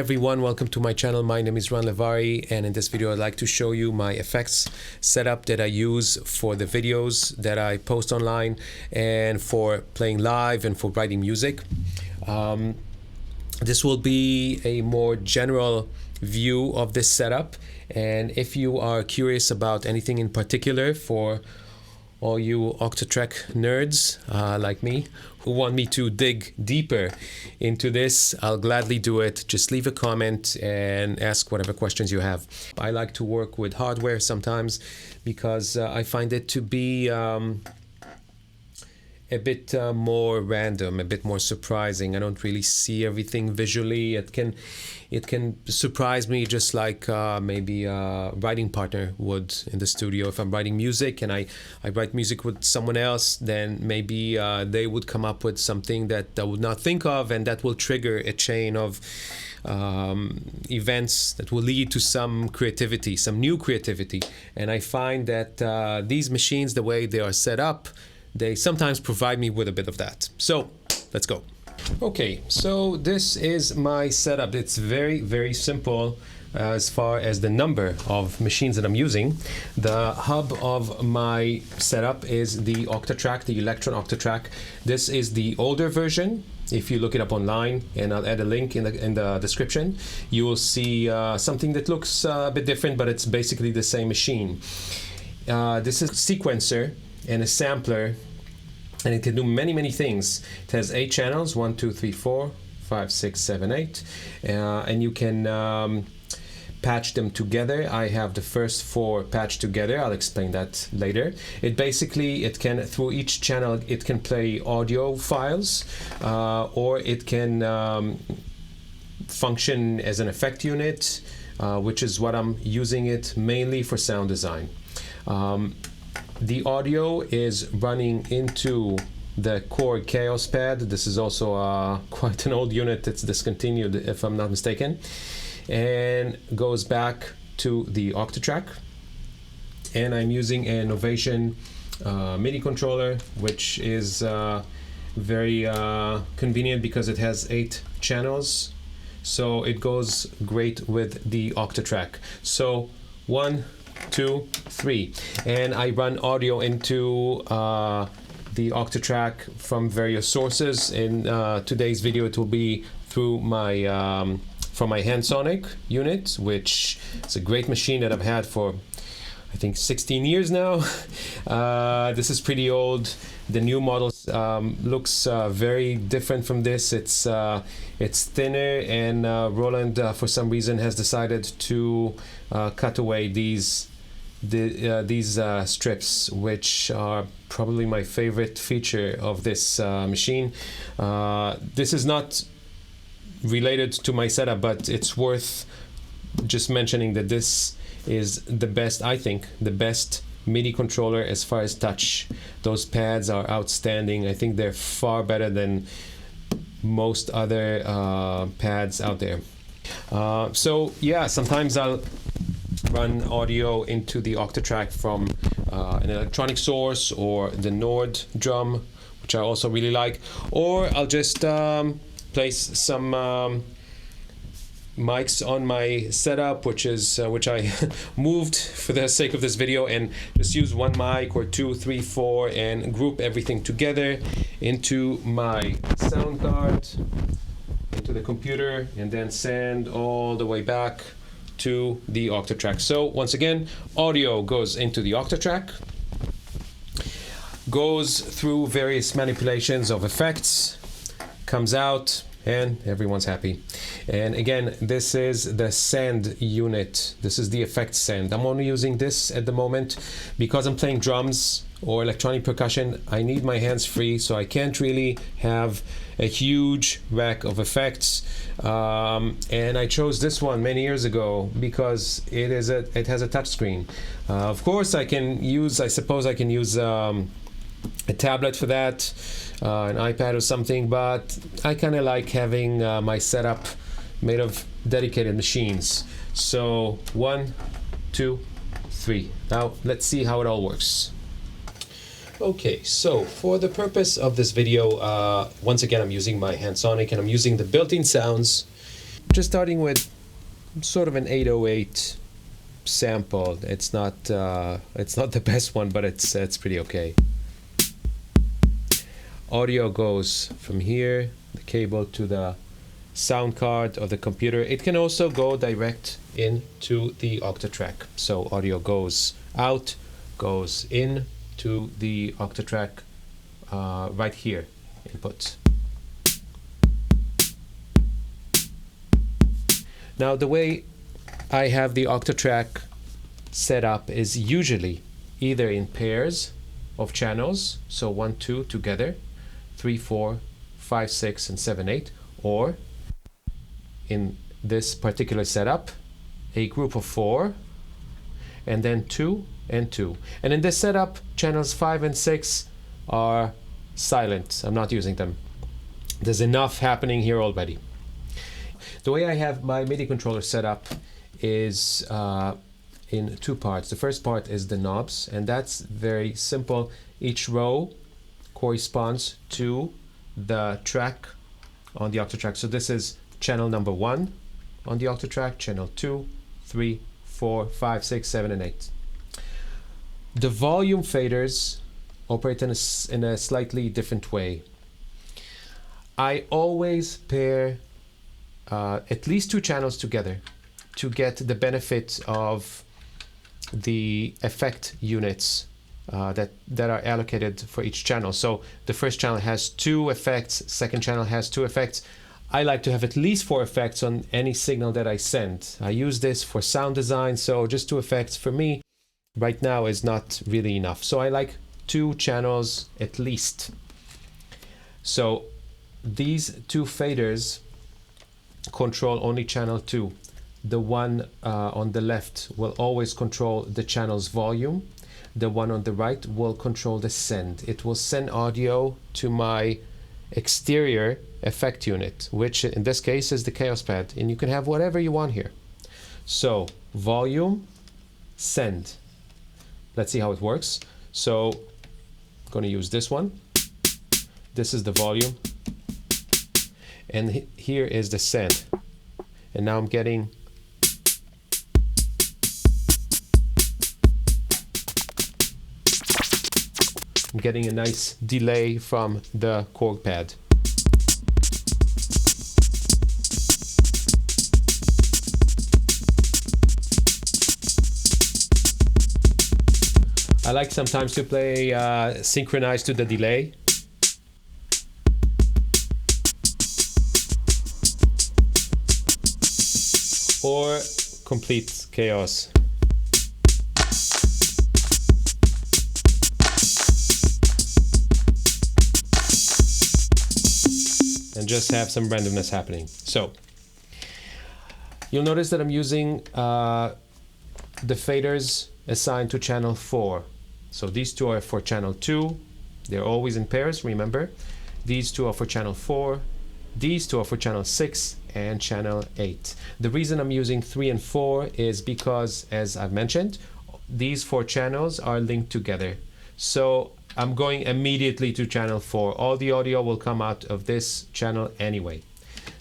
everyone, welcome to my channel. My name is Ran Levari, and in this video I'd like to show you my effects setup that I use for the videos that I post online and for playing live and for writing music. This will be a more general view of this setup, and if you are curious about anything in particular, for all you Octatrack nerds like me who want me to dig deeper into this, I'll gladly do it. Just leave a comment and ask whatever questions you have. I like to work with hardware sometimes because I find it to be a bit more random, a bit more surprising. I don't really see everything visually. It can surprise me just like maybe a writing partner would in the studio. If I'm writing music and I write music with someone else, then maybe they would come up with something that I would not think of, and that will trigger a chain of events that will lead to some creativity, some new creativity. And I find that these machines, the way they are set up, they sometimes provide me with a bit of that. So let's go. Okay, so this is my setup. It's very, very simple as far as the number of machines that I'm using. The hub of my setup is the Octatrack, the Electron Octatrack. This is the older version. If you look it up online, and I'll add a link in the description, you will see something that looks a bit different, but it's basically the same machine. This is a sequencer and a sampler, and it can do many things. It has 8 channels, 1, 2, 3, 4, 5, 6, 7, 8, and you can patch them together. I have the first 4 patched together. I'll explain that later. It can, through each channel, it can play audio files, or it can function as an effect unit, which is what I'm using it mainly for sound design. The audio is running into the Core Chaos pad. This is also quite an old unit. It's discontinued, if I'm not mistaken, and goes back to the Octatrack. And I'm using an Innovation MIDI controller, which is very convenient because it has 8 channels, so it goes great with the Octatrack. So 1, 2, 3, and I run audio into the Octatrack from various sources. In today's video, it will be through my from my Handsonic unit, which is a great machine that I've had for I think 16 years now. This is pretty old. The new model looks very different from this. It's thinner, and Roland for some reason has decided to cut away these strips, which are probably my favorite feature of this machine. This is not related to my setup, but it's worth just mentioning that this is the best, I think, the best MIDI controller as far as touch. Those pads are outstanding. I think they're far better than most other pads out there. So yeah, sometimes I'll run audio into the Octatrack from an electronic source or the Nord drum, which I also really like, or I'll just place some mics on my setup, which I moved for the sake of this video, and just use 1 mic or 2, 3, 4 and group everything together into my sound card, into the computer, and then send all the way back to the Octatrack. So once again, audio goes into the Octatrack, goes through various manipulations of effects, comes out, and everyone's happy. And again, this is the send unit. This is the effect send. I'm only using this at the moment because I'm playing drums or electronic percussion. I need my hands free, so I can't really have a huge rack of effects. And I chose this one many years ago because it has a touch screen. Of course, I suppose I can use a tablet for that, an iPad or something, but I kind of like having my setup made of dedicated machines. So 1, 2, 3. Now let's see how it all works. Okay, so for the purpose of this video, once again I'm using my Handsonic, and I'm using the built-in sounds just starting with sort of an 808 sample. It's not the best one, but it's pretty okay. Audio goes from here, the cable, to the sound card of the computer. It can also go direct into the Octatrack. So audio goes out, goes in to the Octatrack right here, input. Now the way I have the Octatrack set up is usually either in pairs of channels, so 1, 2 together, 3, 4, 5, 6, and 7, 8, or in this particular setup, a group of 4, and then 2 and 2. And in this setup, channels 5 and 6 are silent. I'm not using them. There's enough happening here already. The way I have my MIDI controller set up is in 2 parts. The first part is the knobs, and that's very simple. Each row corresponds to the track on the Octatrack. So this is channel number 1 on the Octatrack, channel 2, 3, 4, 5, 6, 7, and 8. The volume faders operate in a slightly different way. I always pair at least 2 channels together to get the benefit of the effect units that are allocated for each channel. So the first channel has 2 effects, second channel has 2 effects. I like to have at least 4 effects on any signal that I send. I use this for sound design, so just 2 effects for me right now is not really enough. So I like 2 channels at least. So these 2 faders control only channel 2. The one on the left will always control the channel's volume. The one on the right will control the send. It will send audio to my exterior effect unit, which in this case is the Chaos Pad, and you can have whatever you want here. So volume, send. Let's see how it works. So I'm going to use this one. This is the volume, and here is the send. And now I'm getting a nice delay from the chord pad. I like sometimes to play synchronized to the delay. Or complete chaos. And just have some randomness happening. So you'll notice that I'm using the faders assigned to channel 4. So these 2 are for channel 2. They're always in pairs, remember. These 2 are for channel 4. These 2 are for channel 6 and channel 8. The reason I'm using 3 and 4 is because, as I've mentioned, these 4 channels are linked together. So I'm going immediately to channel 4. All the audio will come out of this channel anyway.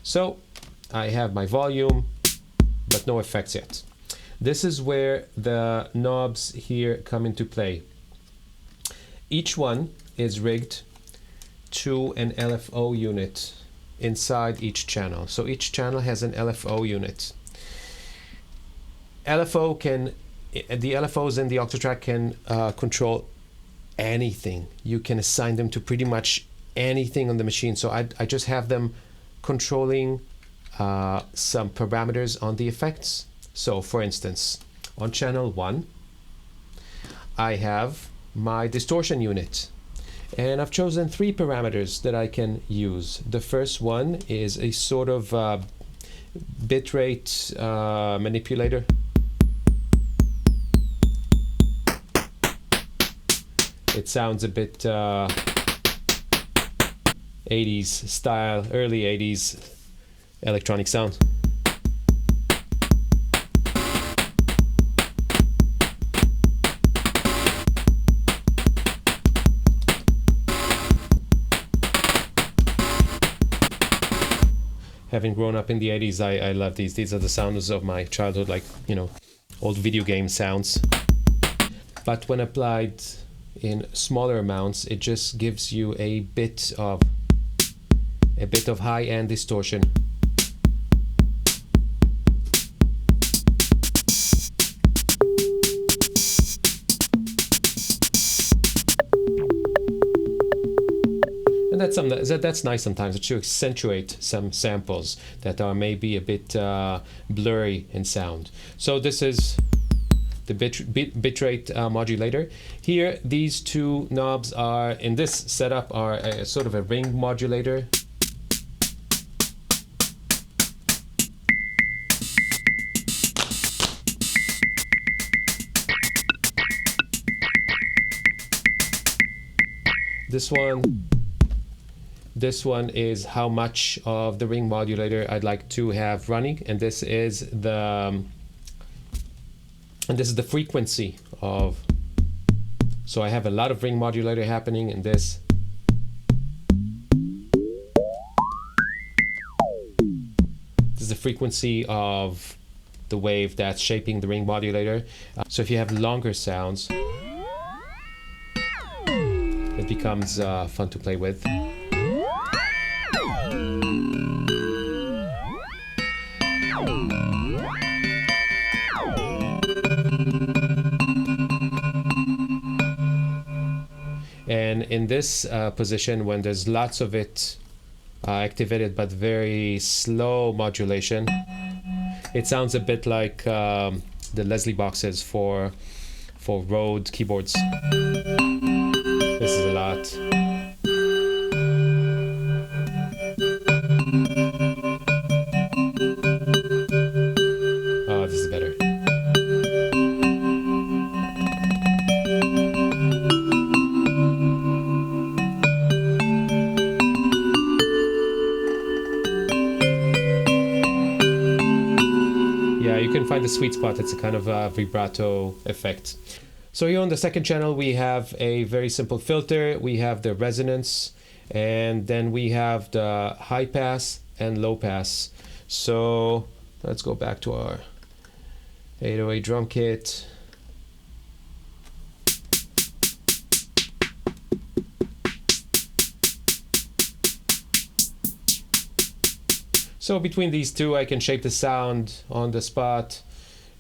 So I have my volume, but no effects yet. This is where the knobs here come into play. Each one is rigged to an LFO unit inside each channel. So each channel has an LFO unit. The LFOs in the Octatrack can control anything. You can assign them to pretty much anything on the machine. So I just have them controlling some parameters on the effects. So for instance, on channel 1, I have my distortion unit. And I've chosen 3 parameters that I can use. The first one is a sort of bitrate manipulator. It sounds a bit 80s style, early 80s electronic sound. Having grown up in the 80s, I love these. These are the sounds of my childhood, like, you know, old video game sounds. But when applied in smaller amounts, it just gives you a bit of high-end distortion. And that's nice sometimes, to accentuate some samples that are maybe a bit blurry in sound. So this is the bitrate modulator. Here, these two knobs are, in this setup, are a sort of a ring modulator. This one is how much of the ring modulator I'd like to have running, and this is the frequency of. So I have a lot of ring modulator happening in this. This is the frequency of the wave that's shaping the ring modulator. So if you have longer sounds, it becomes fun to play with. And in this position, when there's lots of it activated but very slow modulation, it sounds a bit like the Leslie boxes for Rode keyboards. This is a lot. Oh, this is better. Yeah, you can find the sweet spot. It's a kind of a vibrato effect. So here on the second channel, we have a very simple filter. We have the resonance, and then we have the high pass and low pass. So let's go back to our 808 drum kit. So between these two, I can shape the sound on the spot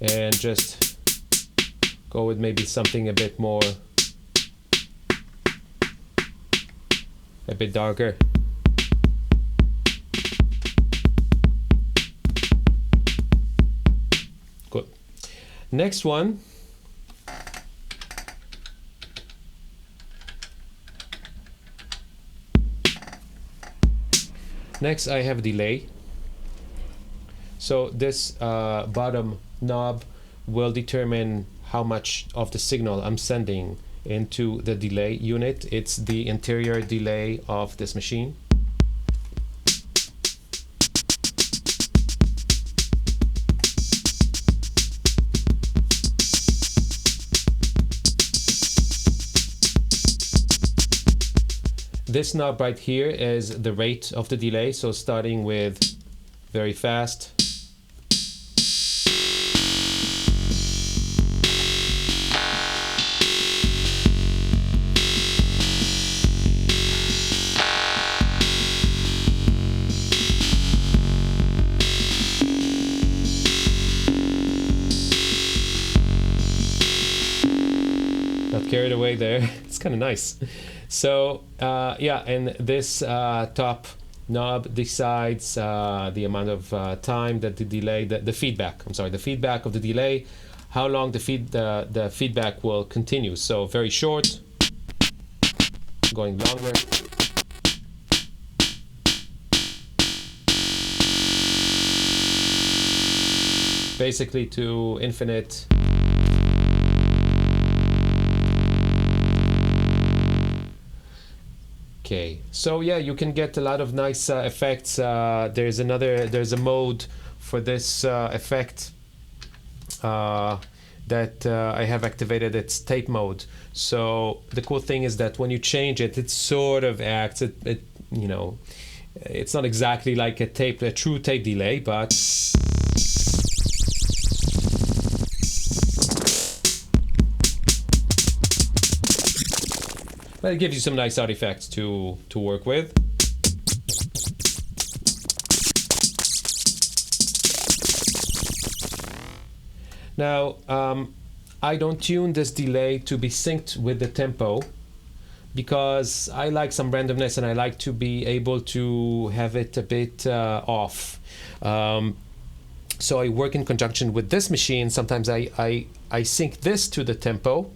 and just go with maybe something a bit darker. Good. Next one. Next, I have delay. So this bottom knob will determine how much of the signal I'm sending into the delay unit. It's the interior delay of this machine. This knob right here is the rate of the delay, so starting with very fast. Carried away there. It's kind of nice. So yeah, and this top knob decides the amount of time that the delay, the feedback of the delay, how long the feedback will continue. So very short, going longer. Basically to infinite. Okay, so yeah, you can get a lot of nice effects. There's a mode for this effect that I have activated. It's tape mode. So the cool thing is that when you change it, it sort of acts. It's not exactly like a true tape delay, but it gives you some nice sound effects to work with. Now, I don't tune this delay to be synced with the tempo, because I like some randomness and I like to be able to have it a bit off. So I work in conjunction with this machine. Sometimes I sync this to the tempo,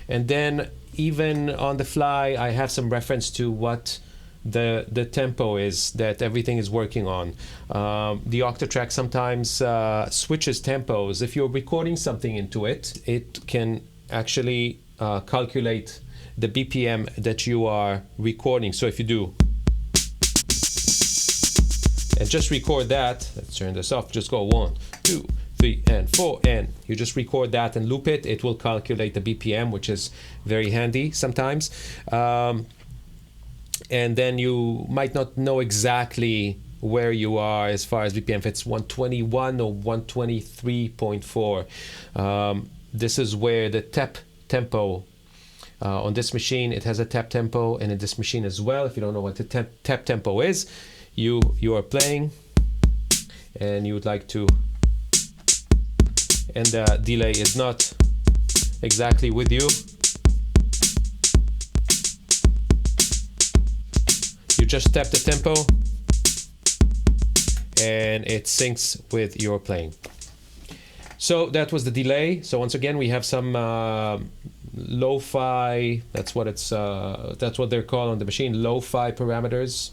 and then even on the fly I have some reference to what the tempo is that everything is working on. The Octatrack sometimes switches tempos. If you're recording something into it, it can actually calculate the BPM that you are recording. So if you do, and just record that, let's turn this off, just go 1, 2, 3, and 4, and you just record that and loop it, it will calculate the BPM, which is very handy sometimes. And then you might not know exactly where you are as far as BPM, if it's 121 or 123.4. This is where the tap tempo, on this machine it has a tap tempo, and in this machine as well. If you don't know what the tap tempo is, you are playing and you would like to, and the delay is not exactly with you, you just tap the tempo and it syncs with your playing. So that was the delay. So once again, we have some lo-fi, that's what they're called on the machine, lo-fi parameters.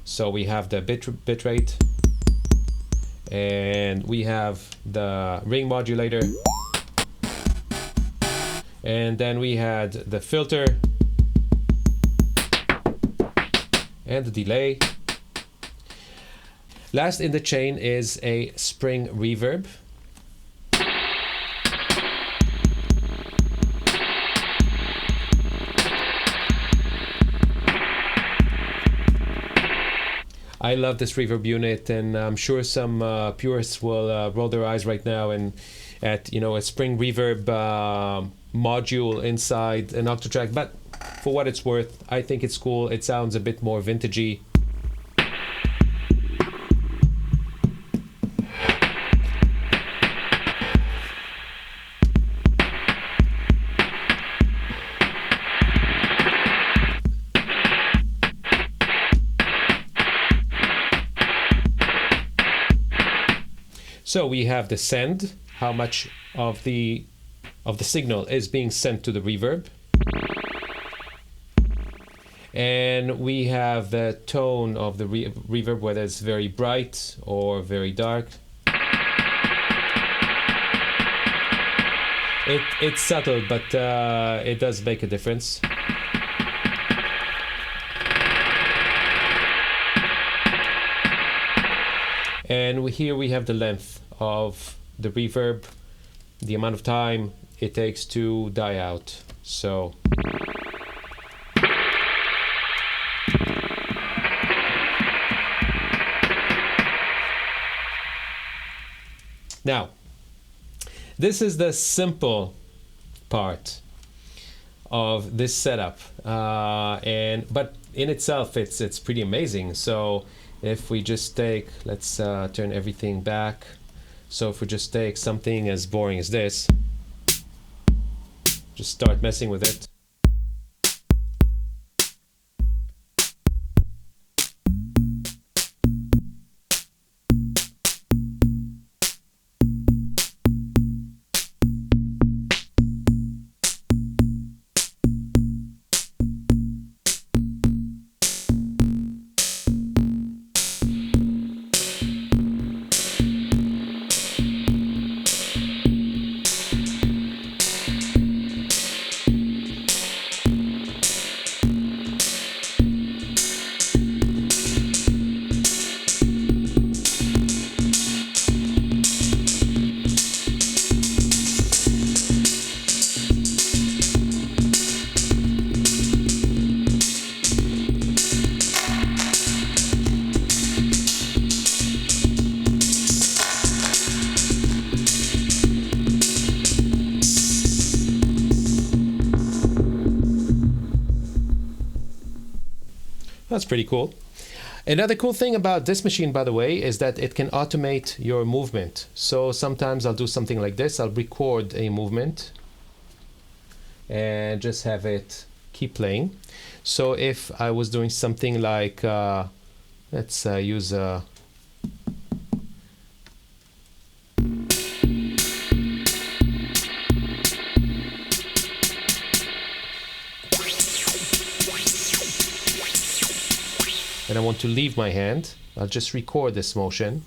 So we have the bit rate, and we have the ring modulator, and then we had the filter and the delay. Last in the chain is a spring reverb. I love this reverb unit, and I'm sure some purists will roll their eyes right now and at a spring reverb module inside an Octatrack, but for what it's worth, I think it's cool. It sounds a bit more vintagey. So we have the send, how much of the signal is being sent to the reverb. And we have the tone of the reverb, whether it's very bright or very dark. It's subtle, but it does make a difference. And here we have the length of the reverb, the amount of time it takes to die out. So now, this is the simple part of this setup, but in itself it's pretty amazing. So if we just take, let's turn everything back. So if we just take something as boring as this, just start messing with it. That's pretty cool. Another cool thing about this machine, by the way, is that it can automate your movement. So sometimes I'll do something like this. I'll record a movement and just have it keep playing. So if I was doing something like, let's use a and I want to leave my hand, I'll just record this motion.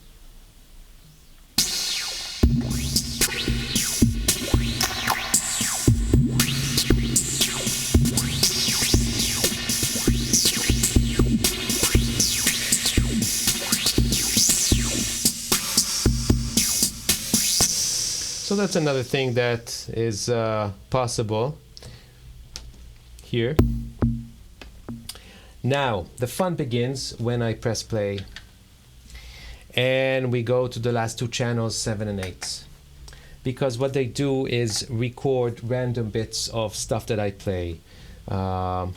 So that's another thing that is possible here. Now, the fun begins when I press play and we go to the last two channels, 7 and 8. Because what they do is record random bits of stuff that I play. And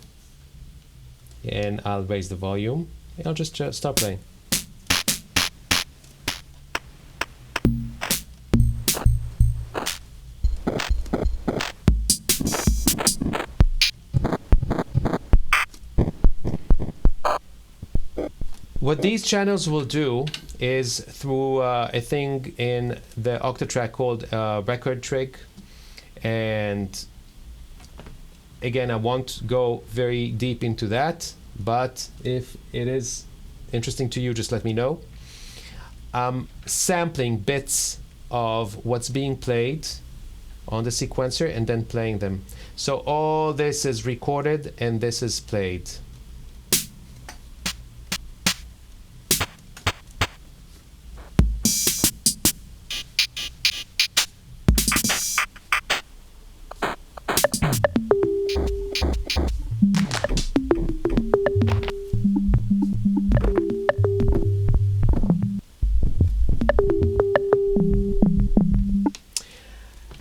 I'll raise the volume and I'll just start playing. What these channels will do is through a thing in the Octatrack called record trig, and again I won't go very deep into that, but if it is interesting to you, just let me know. I'm sampling bits of what's being played on the sequencer and then playing them. So all this is recorded and this is played.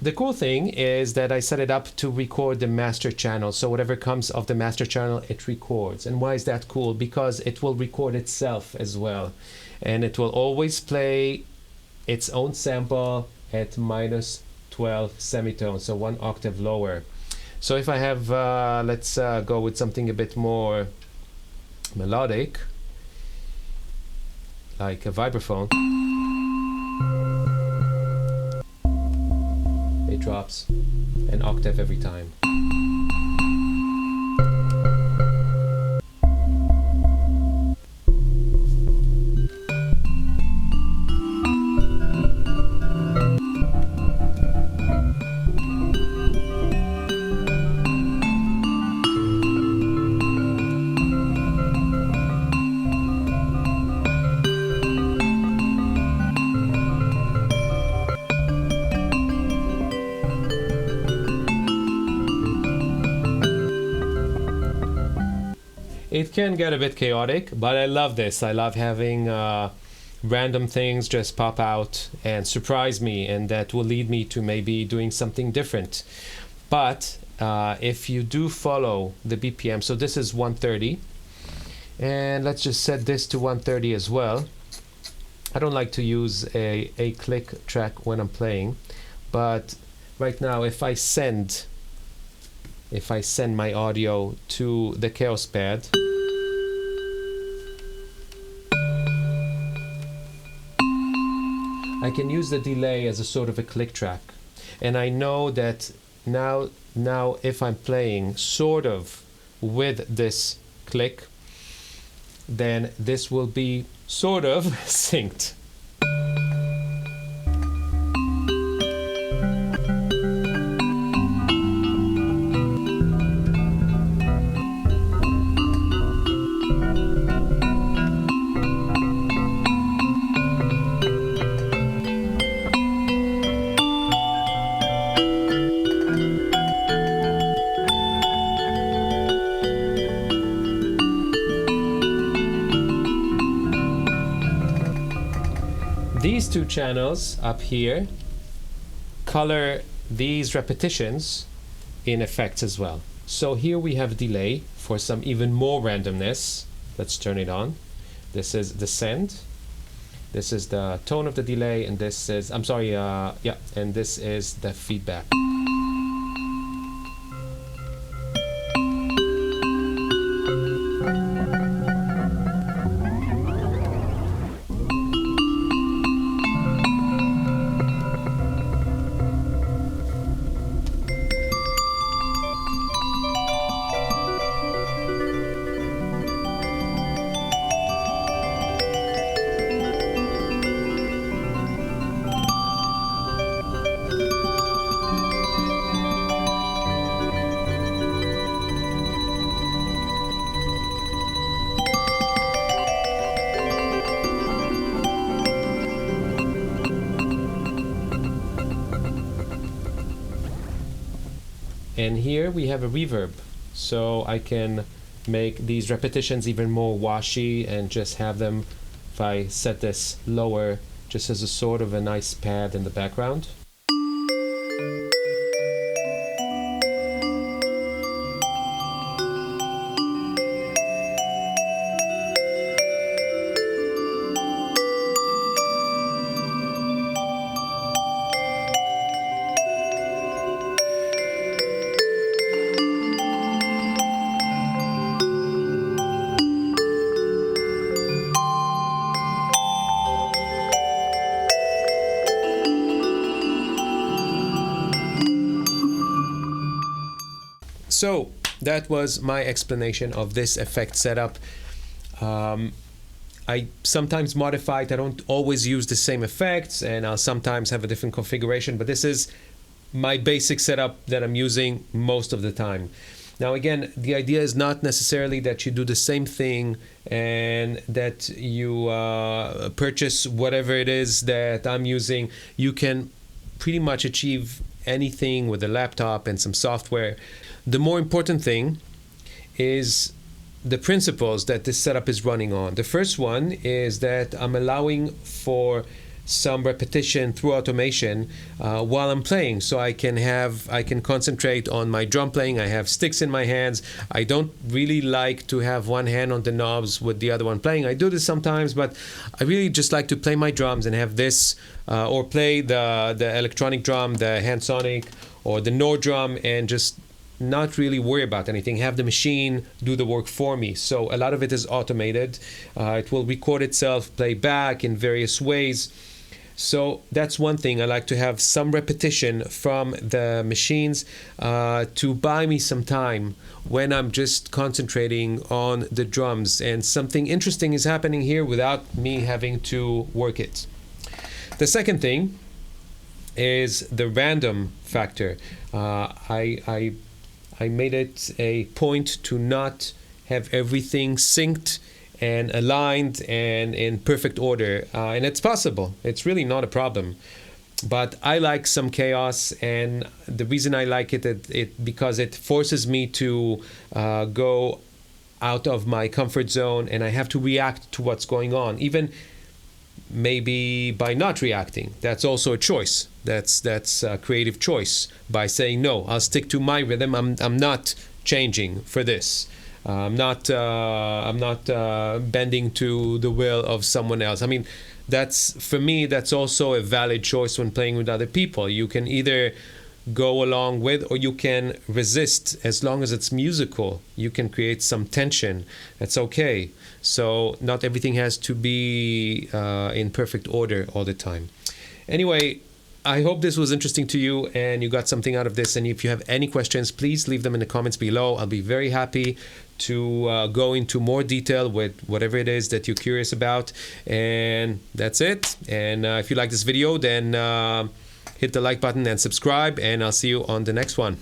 The cool thing is that I set it up to record the master channel. So whatever comes off the master channel, it records. And why is that cool? Because it will record itself as well. And it will always play its own sample at -12 semitones, so 1 octave lower. So if I have, let's go with something a bit more melodic, like a vibraphone. It drops an octave every time. It can get a bit chaotic, but I love this. I love having random things just pop out and surprise me, and that will lead me to maybe doing something different. But if you do follow the BPM, so this is 130, and let's just set this to 130 as well. I don't like to use a click track when I'm playing, but right now if I send my audio to the Chaos pad, I can use the delay as a sort of a click track. And I know that now if I'm playing sort of with this click, then this will be sort of synced. These two channels up here color these repetitions in effects as well. So here we have delay for some even more randomness. Let's turn it on. This is the send. This is the tone of the delay, and this is, I'm sorry, yeah, and this is the feedback. And here we have a reverb, so I can make these repetitions even more washy and just have them, if I set this lower, just as a sort of a nice pad in the background. So that was my explanation of this effect setup. I sometimes modify it. I don't always use the same effects, and I'll sometimes have a different configuration, but this is my basic setup that I'm using most of the time. Now again, the idea is not necessarily that you do the same thing and that you purchase whatever it is that I'm using. You can pretty much achieve anything with a laptop and some software. The more important thing is the principles that this setup is running on. The first one is that I'm allowing for some repetition through automation while I'm playing, so I can concentrate on my drum playing. I have sticks in my hands. I don't really like to have one hand on the knobs with the other one playing. I do this sometimes, but I really just like to play my drums and have this or play the electronic drum, the hand sonic or the Nord drum, and just not really worry about anything, have the machine do the work for me. So a lot of it is automated. It will record itself, play back in various ways. So that's one thing. I like to have some repetition from the machines to buy me some time when I'm just concentrating on the drums. And something interesting is happening here without me having to work it. The second thing is the random factor. I made it a point to not have everything synced and aligned and in perfect order. And it's possible. It's really not a problem. But I like some chaos, and the reason I like it because it forces me to go out of my comfort zone, and I have to react to what's going on, even maybe by not reacting. That's also a choice. That's a creative choice by saying, no, I'll stick to my rhythm. I'm not changing for this. I'm not bending to the will of someone else. I mean, for me, that's also a valid choice when playing with other people. You can either go along with, or you can resist. As long as it's musical, you can create some tension. That's okay. So not everything has to be in perfect order all the time. Anyway, I hope this was interesting to you and you got something out of this. And if you have any questions, please leave them in the comments below. I'll be very happy to go into more detail with whatever it is that you're curious about. And that's it. And if you like this video, then hit the like button and subscribe, and I'll see you on the next one.